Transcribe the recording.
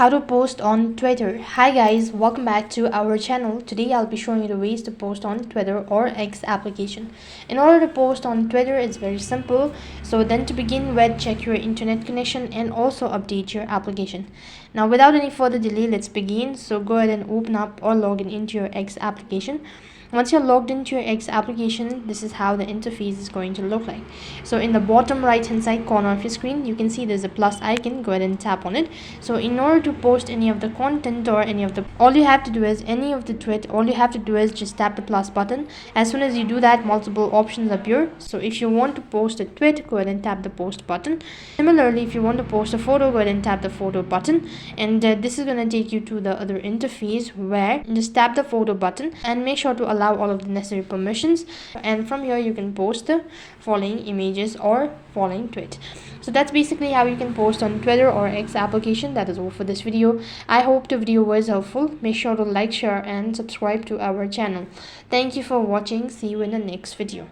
How to post on Twitter. Hi guys, welcome back to our channel. Today I'll be showing you the ways to post on Twitter or X application. In order to post on Twitter, it's very simple. So then to begin with, check your internet connection and also update your application. Now without any further delay, let's begin. So go ahead and open up or log in into your X application. Once you're logged into your X application, this is how the interface is going to look like. So in the bottom right hand side corner of your screen, you can see there's a plus icon. Go ahead and tap on it. So in order to post any of the content or any of the, all you have to do is just tap the plus button. As soon as you do that, multiple options appear. So if you want to post a tweet, go ahead and tap the post button. Similarly, if you want to post a photo, go ahead and tap the photo button. And this is going to take you to the other interface where just tap the photo button and make sure to allow all of the necessary permissions, and from here you can post the following images or following tweet. So that's basically how you can post on Twitter or X application. That is all for this video. I hope the video was helpful. Make sure to like, share and subscribe to our channel. Thank you for watching. See you in the next video.